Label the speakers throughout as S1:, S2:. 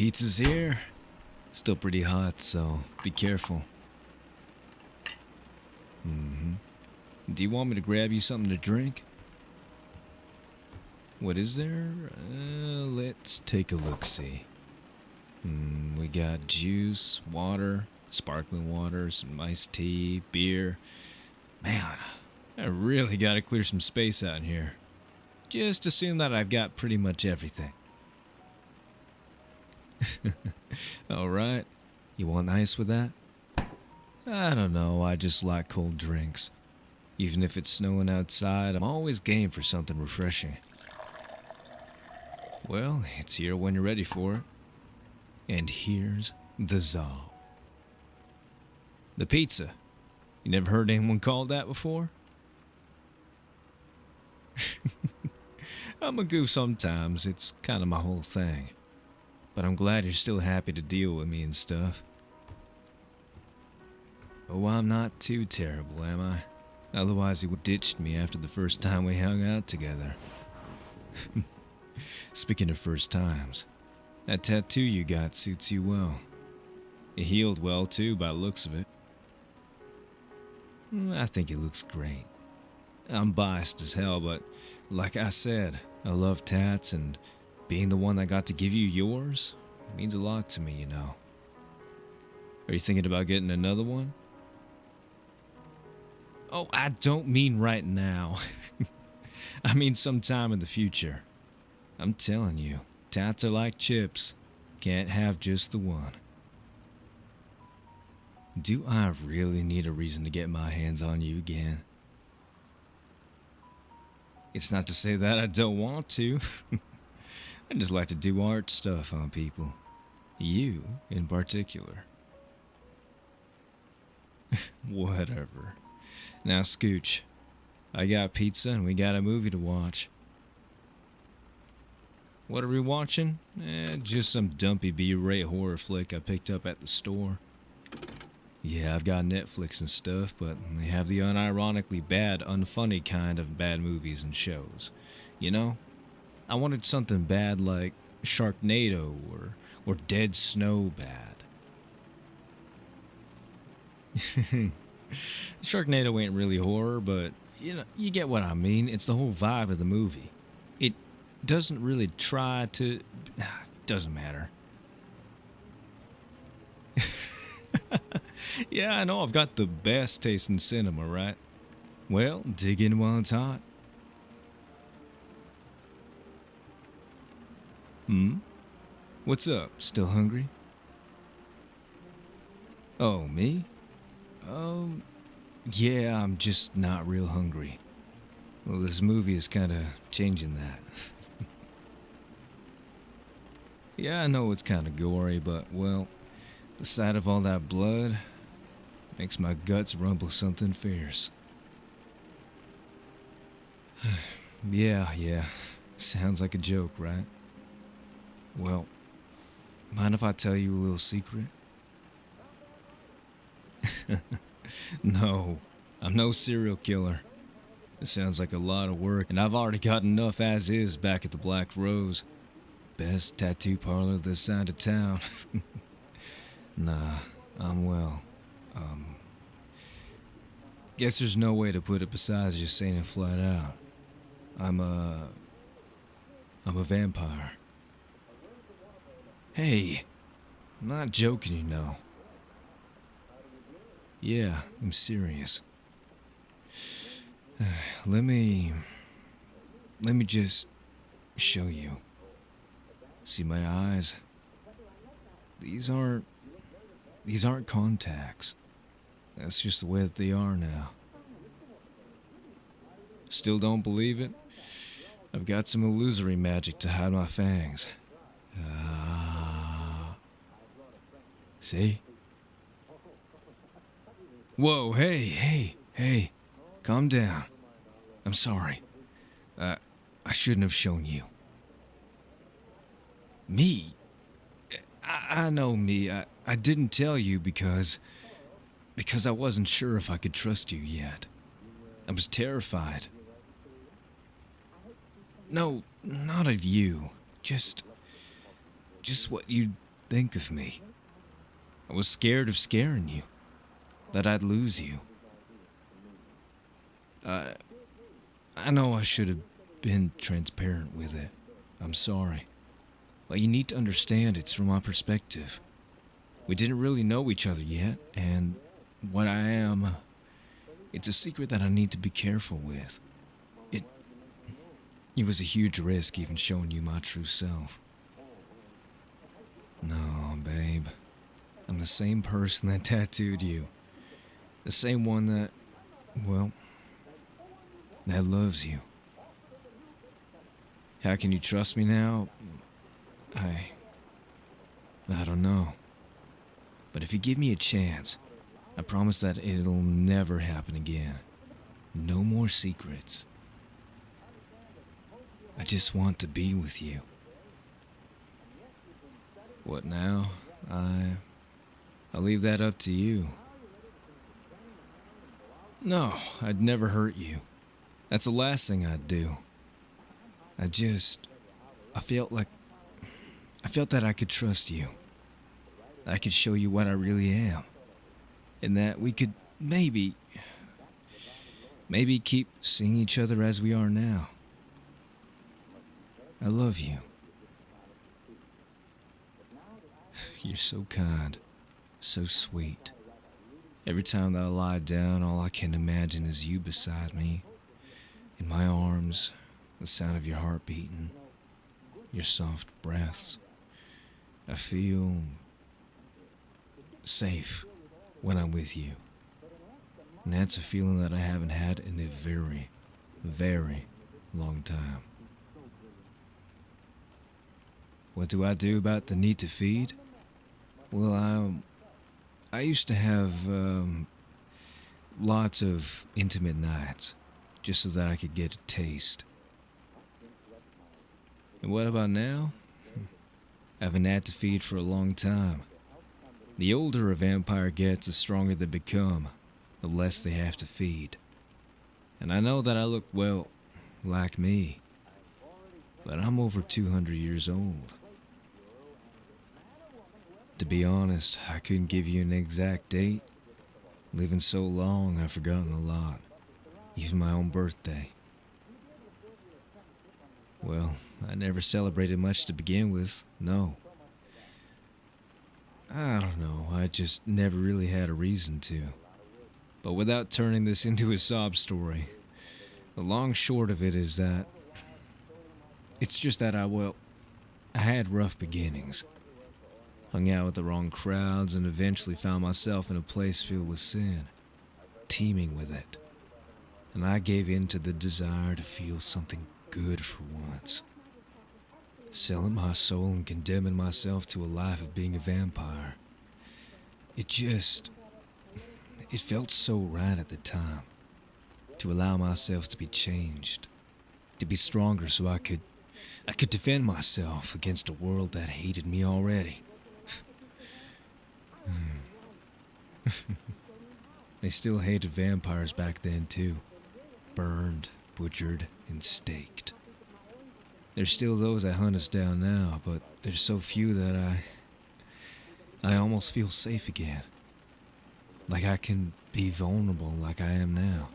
S1: Pizza's here. Still pretty hot, so be careful. Do you want me to grab you something to drink? What is there? Let's take a look-see. We got juice, water, sparkling water, some iced tea, beer. Man, I really gotta clear some space out here. Just assume that I've got pretty much everything. Alright, you want ice with that? I don't know, I just like cold drinks. Even if it's snowing outside, I'm always game for something refreshing. Well, it's here when you're ready for it. And here's the Zal. The pizza. You never heard anyone call that before? I'm a goof sometimes, it's kind of my whole thing. But I'm glad you're still happy to deal with me and stuff. Oh, I'm not too terrible, am I? Otherwise he would ditched me after the first time we hung out together. Speaking of first times, that tattoo you got suits you well. It healed well too by the looks of it. I think it looks great. I'm biased as hell, but like I said, I love tats, and being the one that got to give you yours means a lot to me, you know. Are you thinking about getting another one? Oh, I don't mean right now. I mean sometime in the future. I'm telling you, tats are like chips. Can't have just the one. Do I really need a reason to get my hands on you again? It's not to say that I don't want to. I just like to do art stuff on people. You in particular. Whatever. Now scooch. I got pizza and we got a movie to watch. What are we watching? Just some dumpy B-rate horror flick I picked up at the store. Yeah, I've got Netflix and stuff, but they have the unironically bad, unfunny kind of bad movies and shows. You know? I wanted something bad like Sharknado or Dead Snow bad. Sharknado ain't really horror, but you know, you get what I mean. It's the whole vibe of the movie. It doesn't really try to... Doesn't matter. Yeah, I know I've got the best taste in cinema, right? Well, dig in while it's hot. What's up? Still hungry? Oh, me? Yeah, I'm just not real hungry. Well, this movie is kinda changing that. Yeah, I know it's kinda gory, but, well, the sight of all that blood makes my guts rumble something fierce. Yeah. Sounds like a joke, right? Well, mind if I tell you a little secret? No, I'm no serial killer. It sounds like a lot of work, and I've already got enough as is back at the Black Rose. Best tattoo parlor this side of town. Nah, I'm well. Guess there's no way to put it besides just saying it flat out. I'm a vampire. Hey, I'm not joking, you know. Yeah, I'm serious. Let me just show you. See my eyes? These aren't contacts. That's just the way that they are now. Still don't believe it? I've got some illusory magic to hide my fangs. See? Whoa, hey. Calm down. I'm sorry. I shouldn't have shown you. Me? I know me. I didn't tell you because I wasn't sure if I could trust you yet. I was terrified. No, not of you. Just what you'd think of me. I was scared of scaring you, that I'd lose you. I know I should have been transparent with it. I'm sorry. But you need to understand it's from my perspective. We didn't really know each other yet, and what I am, it's a secret that I need to be careful with. It was a huge risk even showing you my true self. No, babe. I'm the same person that tattooed you. The same one that, well, that loves you. How can you trust me now? I don't know. But if you give me a chance, I promise that it'll never happen again. No more secrets. I just want to be with you. What now? I'll leave that up to you. No, I'd never hurt you. That's the last thing I'd do. I felt that I could trust you. I could show you what I really am. And that we could maybe keep seeing each other as we are now. I love you. You're so kind, so sweet. Every time that I lie down, all I can imagine is you beside me, in my arms, the sound of your heart beating, your soft breaths. I feel safe when I'm with you. And that's a feeling that I haven't had in a very, very long time. What do I do about the need to feed? Well, I used to have lots of intimate nights, just so that I could get a taste. And what about now? I haven't had to feed for a long time. The older a vampire gets, the stronger they become, the less they have to feed. And I know that I look, well, like me, but I'm over 200 years old. To be honest, I couldn't give you an exact date. Living so long, I've forgotten a lot, even my own birthday. Well, I never celebrated much to begin with, no. I don't know, I just never really had a reason to. But without turning this into a sob story, the long short of it is that it's just that I had rough beginnings. Hung out with the wrong crowds and eventually found myself in a place filled with sin, teeming with it. And I gave in to the desire to feel something good for once. Selling my soul and condemning myself to a life of being a vampire. It felt so right at the time. To allow myself to be changed. To be stronger so I could defend myself against a world that hated me already. They still hated vampires back then too. Burned, butchered, and staked. There's still those that hunt us down now, but there's so few that I almost feel safe again. Like I can be vulnerable like I am now.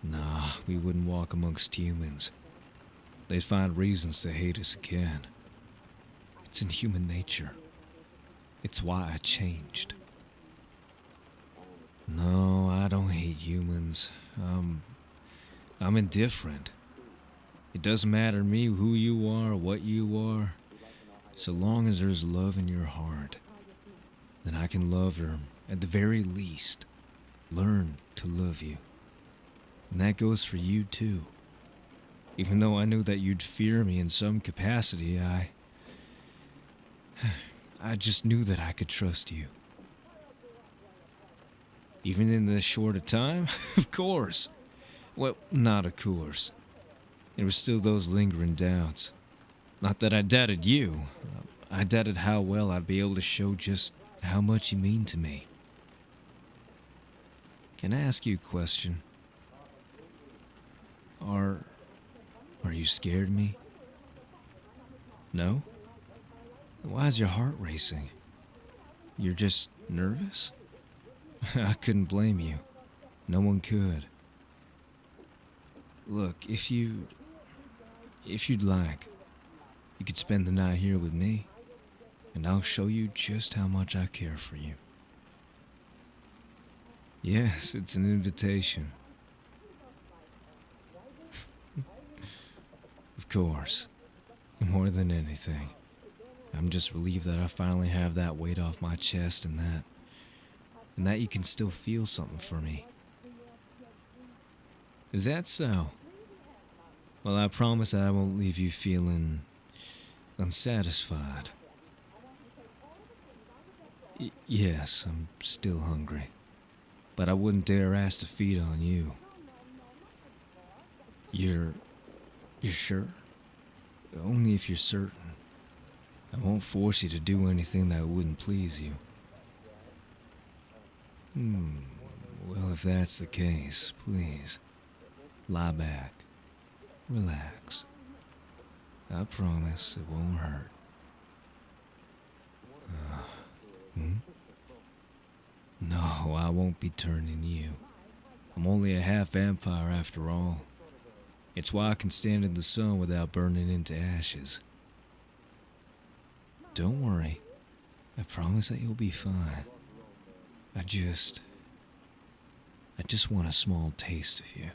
S1: Nah, we wouldn't walk amongst humans. They'd find reasons to hate us again. It's in human nature. It's why I changed. No, I don't hate humans. I'm indifferent. It doesn't matter to me who you are, what you are. So long as there's love in your heart, then I can love her, at the very least. Learn to love you. And that goes for you too. Even though I knew that you'd fear me in some capacity, I just knew that I could trust you. Even in this short a time? Of course. Well, not of course. There were still those lingering doubts. Not that I doubted you. I doubted how well I'd be able to show just how much you mean to me. Can I ask you a question? Are you scared of me? No? Why is your heart racing? You're just nervous? I couldn't blame you. No one could. Look, if you'd like, you could spend the night here with me, and I'll show you just how much I care for you. Yes, it's an invitation. Of course. More than anything, I'm just relieved that I finally have that weight off my chest and that you can still feel something for me. Is that so? Well, I promise that I won't leave you feeling unsatisfied. Yes, I'm still hungry, but I wouldn't dare ask to feed on you. You're sure? Only if you're certain. I won't force you to do anything that wouldn't please you. Well, if that's the case, please, lie back, relax. I promise it won't hurt. No, I won't be turning you. I'm only a half vampire after all. It's why I can stand in the sun without burning into ashes. Don't worry. I promise that you'll be fine. I just want a small taste of you,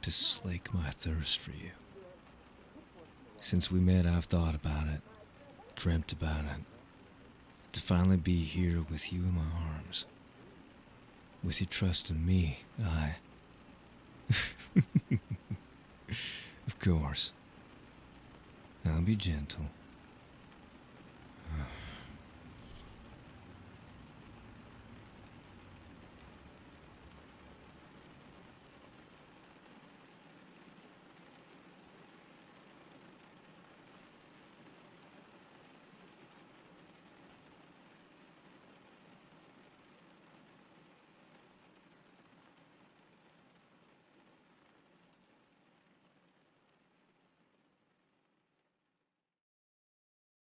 S1: to slake my thirst for you. Since we met, I've thought about it, dreamt about it. To finally be here with you in my arms. With your trust in me, Of course. I'll be gentle.